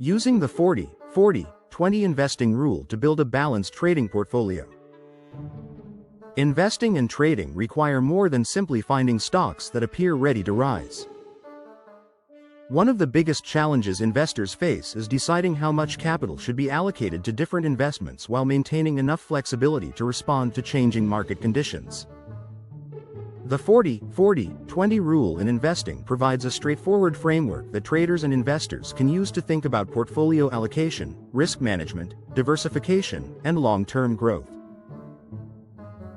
Using the 40-40-20 investing rule to build a balanced trading portfolio. Investing and trading require more than simply finding stocks that appear ready to rise. One of the biggest challenges investors face is deciding how much capital should be allocated to different investments while maintaining enough flexibility to respond to changing market conditions. The 40-40-20 rule in investing provides a straightforward framework that traders and investors can use to think about portfolio allocation, risk management, diversification, and long-term growth.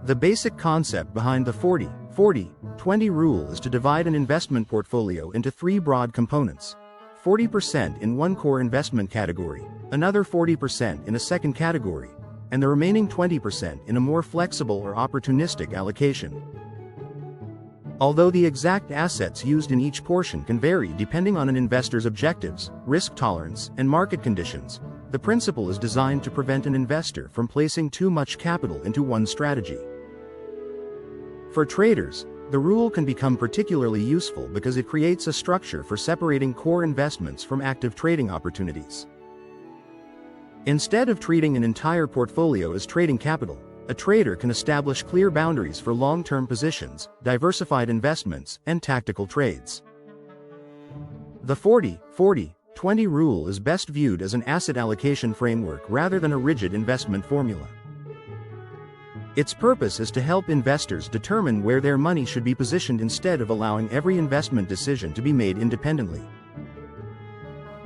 The basic concept behind the 40-40-20 rule is to divide an investment portfolio into three broad components: 40% in one core investment category, another 40% in a second category, and the remaining 20% in a more flexible or opportunistic allocation. Although the exact assets used in each portion can vary depending on an investor's objectives, risk tolerance, and market conditions, the principle is designed to prevent an investor from placing too much capital into one strategy. For traders, the rule can become particularly useful because it creates a structure for separating core investments from active trading opportunities. Instead of treating an entire portfolio as trading capital, a trader can establish clear boundaries for long-term positions, diversified investments, and tactical trades. The 40-40-20 rule is best viewed as an asset allocation framework rather than a rigid investment formula. Its purpose is to help investors determine where their money should be positioned instead of allowing every investment decision to be made independently.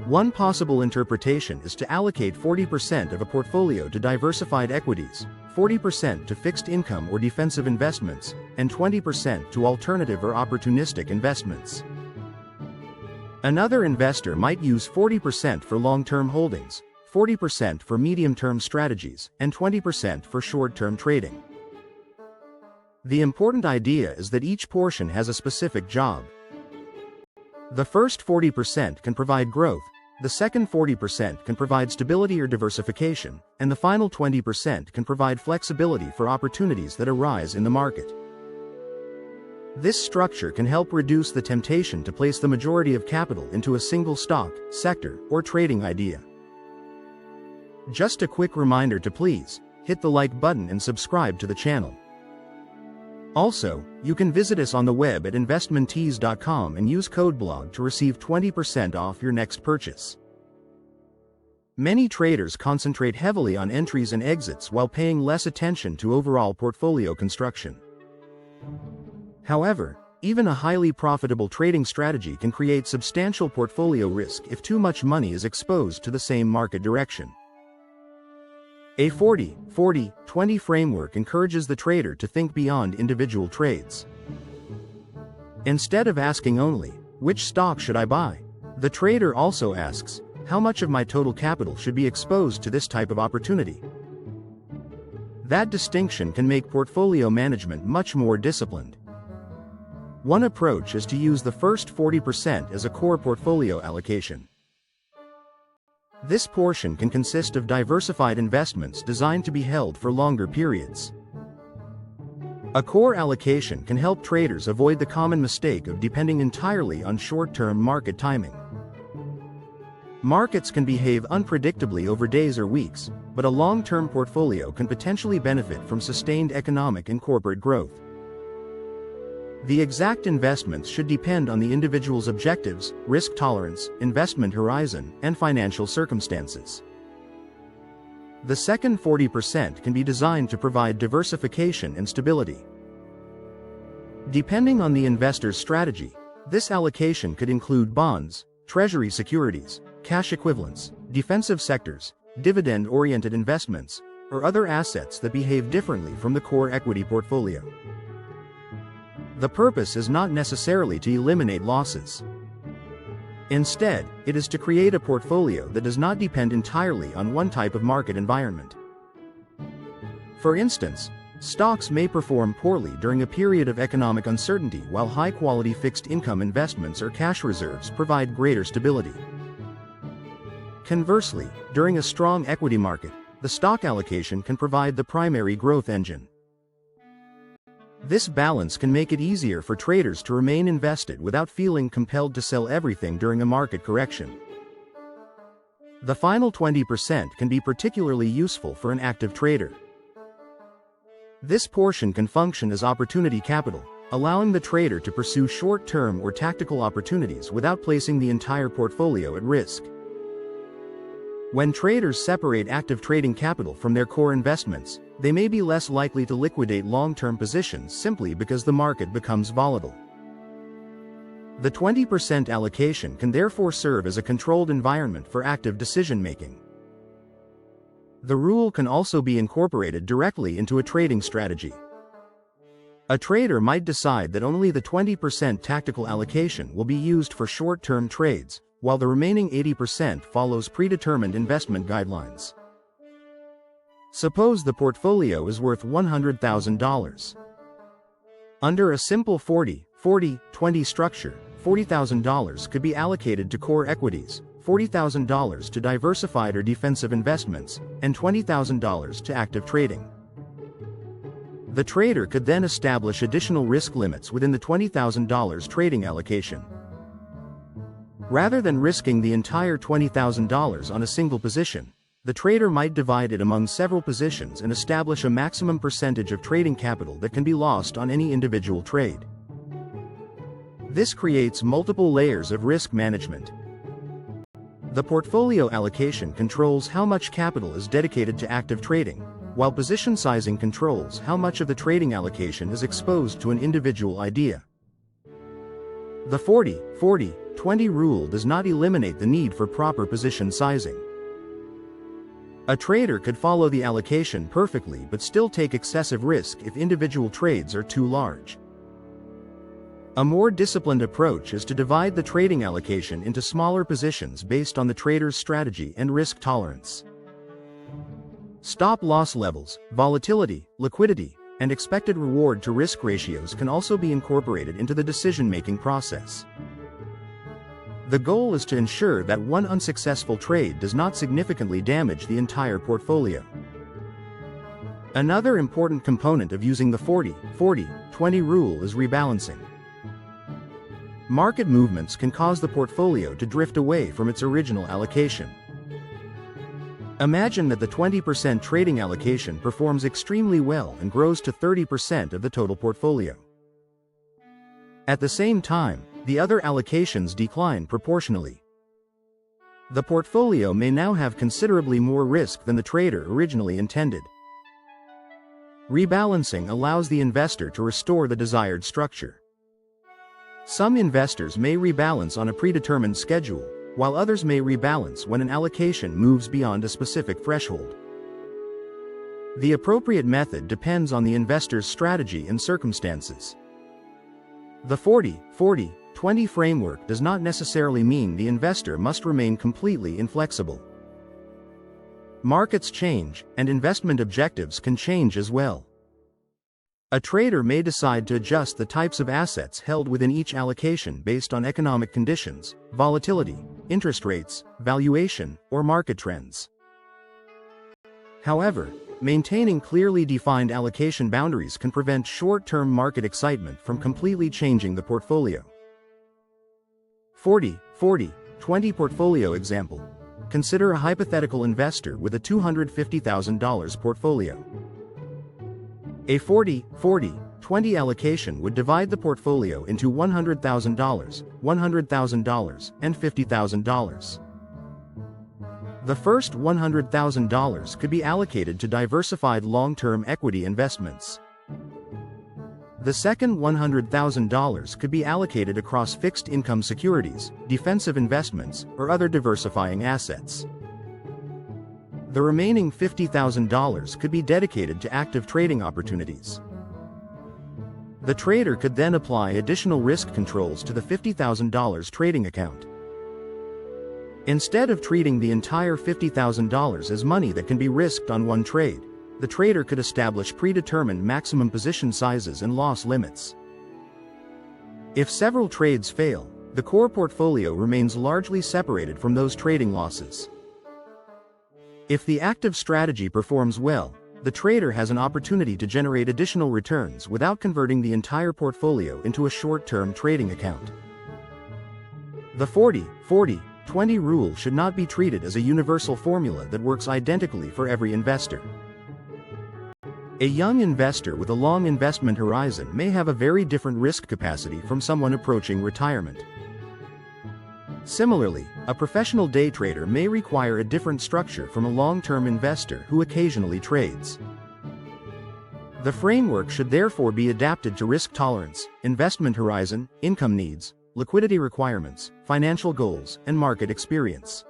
One possible interpretation is to allocate 40% of a portfolio to diversified equities, 40% to fixed income or defensive investments, and 20% to alternative or opportunistic investments. Another investor might use 40% for long-term holdings, 40% for medium-term strategies, and 20% for short-term trading. The important idea is that each portion has a specific job. The first 40% can provide growth, the second 40% can provide stability or diversification, and the final 20% can provide flexibility for opportunities that arise in the market. This structure can help reduce the temptation to place the majority of capital into a single stock, sector, or trading idea. Just a quick reminder to please hit the like button and subscribe to the channel. Also, you can visit us on the web at investmenttees.com and use code BLOG to receive 20% off your next purchase. Many traders concentrate heavily on entries and exits while paying less attention to overall portfolio construction. However, even a highly profitable trading strategy can create substantial portfolio risk if too much money is exposed to the same market direction. A 40-40-20 framework encourages the trader to think beyond individual trades. Instead of asking only, "Which stock should I buy?" the trader also asks, "How much of my total capital should be exposed to this type of opportunity?" That distinction can make portfolio management much more disciplined. One approach is to use the first 40% as a core portfolio allocation. This portion can consist of diversified investments designed to be held for longer periods. A core allocation can help traders avoid the common mistake of depending entirely on short-term market timing. Markets can behave unpredictably over days or weeks, but a long-term portfolio can potentially benefit from sustained economic and corporate growth. The exact investments should depend on the individual's objectives, risk tolerance, investment horizon, and financial circumstances. The second 40% can be designed to provide diversification and stability. Depending on the investor's strategy, this allocation could include bonds, treasury securities, cash equivalents, defensive sectors, dividend-oriented investments, or other assets that behave differently from the core equity portfolio. The purpose is not necessarily to eliminate losses. Instead, it is to create a portfolio that does not depend entirely on one type of market environment. For instance, stocks may perform poorly during a period of economic uncertainty while high-quality fixed income investments or cash reserves provide greater stability. Conversely, during a strong equity market, the stock allocation can provide the primary growth engine. This balance can make it easier for traders to remain invested without feeling compelled to sell everything during a market correction. The final 20% can be particularly useful for an active trader. This portion can function as opportunity capital, allowing the trader to pursue short-term or tactical opportunities without placing the entire portfolio at risk. When traders separate active trading capital from their core investments, they may be less likely to liquidate long-term positions simply because the market becomes volatile. The 20% allocation can therefore serve as a controlled environment for active decision-making. The rule can also be incorporated directly into a trading strategy. A trader might decide that only the 20% tactical allocation will be used for short-term trades, while the remaining 80% follows predetermined investment guidelines. Suppose the portfolio is worth $100,000. Under a simple 40-40-20 structure, $40,000 could be allocated to core equities, $40,000 to diversified or defensive investments, and $20,000 to active trading. The trader could then establish additional risk limits within the $20,000 trading allocation. Rather than risking the entire $20,000 on a single position, the trader might divide it among several positions and establish a maximum percentage of trading capital that can be lost on any individual trade. This creates multiple layers of risk management. The portfolio allocation controls how much capital is dedicated to active trading, while position sizing controls how much of the trading allocation is exposed to an individual idea. The 40-40-20 rule does not eliminate the need for proper position sizing. A trader could follow the allocation perfectly but still take excessive risk if individual trades are too large. A more disciplined approach is to divide the trading allocation into smaller positions based on the trader's strategy and risk tolerance. Stop-loss levels, volatility, liquidity, and expected reward to risk ratios can also be incorporated into the decision-making process. The goal is to ensure that one unsuccessful trade does not significantly damage the entire portfolio. Another important component of using the 40-40-20 rule is rebalancing. Market movements can cause the portfolio to drift away from its original allocation. Imagine that the 20% trading allocation performs extremely well and grows to 30% of the total portfolio. At the same time, the other allocations decline proportionally. The portfolio may now have considerably more risk than the trader originally intended. Rebalancing allows the investor to restore the desired structure. Some investors may rebalance on a predetermined schedule, while others may rebalance when an allocation moves beyond a specific threshold. The appropriate method depends on the investor's strategy and circumstances. The 40-40-20 framework does not necessarily mean the investor must remain completely inflexible. Markets change, and investment objectives can change as well. A trader may decide to adjust the types of assets held within each allocation based on economic conditions, volatility, interest rates, valuation, or market trends. However, maintaining clearly defined allocation boundaries can prevent short-term market excitement from completely changing the portfolio. 40-40-20 portfolio example. Consider a hypothetical investor with a $250,000 portfolio. A 40-40-20 allocation would divide the portfolio into $100,000, $100,000, and $50,000. The first $100,000 could be allocated to diversified long-term equity investments. The second $100,000 could be allocated across fixed income securities, defensive investments, or other diversifying assets. The remaining $50,000 could be dedicated to active trading opportunities. The trader could then apply additional risk controls to the $50,000 trading account. Instead of treating the entire $50,000 as money that can be risked on one trade, the trader could establish predetermined maximum position sizes and loss limits. If several trades fail, the core portfolio remains largely separated from those trading losses. If the active strategy performs well, the trader has an opportunity to generate additional returns without converting the entire portfolio into a short-term trading account. The 40-40-20 40-20 rule should not be treated as a universal formula that works identically for every investor. A young investor with a long investment horizon may have a very different risk capacity from someone approaching retirement. Similarly, a professional day trader may require a different structure from a long-term investor who occasionally trades. The framework should therefore be adapted to risk tolerance, investment horizon, income needs, liquidity requirements, financial goals, and market experience.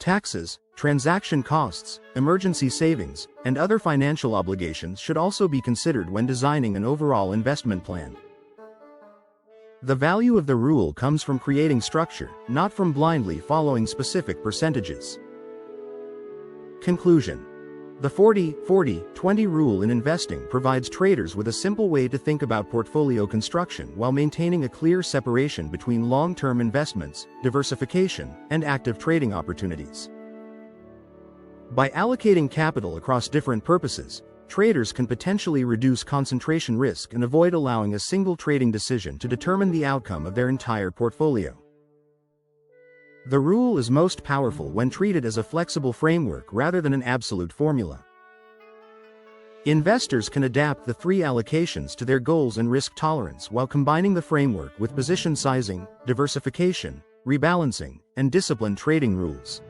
Taxes, transaction costs, emergency savings, and other financial obligations should also be considered when designing an overall investment plan. The value of the rule comes from creating structure, not from blindly following specific percentages. Conclusion: the 40-40-20 rule in investing provides traders with a simple way to think about portfolio construction while maintaining a clear separation between long-term investments, diversification, and active trading opportunities. By allocating capital across different purposes, traders can potentially reduce concentration risk and avoid allowing a single trading decision to determine the outcome of their entire portfolio. The rule is most powerful when treated as a flexible framework rather than an absolute formula. Investors can adapt the three allocations to their goals and risk tolerance while combining the framework with position sizing, diversification, rebalancing, and disciplined trading rules.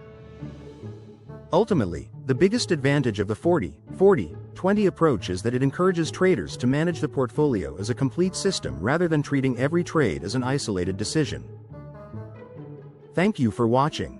Ultimately, the biggest advantage of the 40-40-20 approach is that it encourages traders to manage the portfolio as a complete system rather than treating every trade as an isolated decision. Thank you for watching.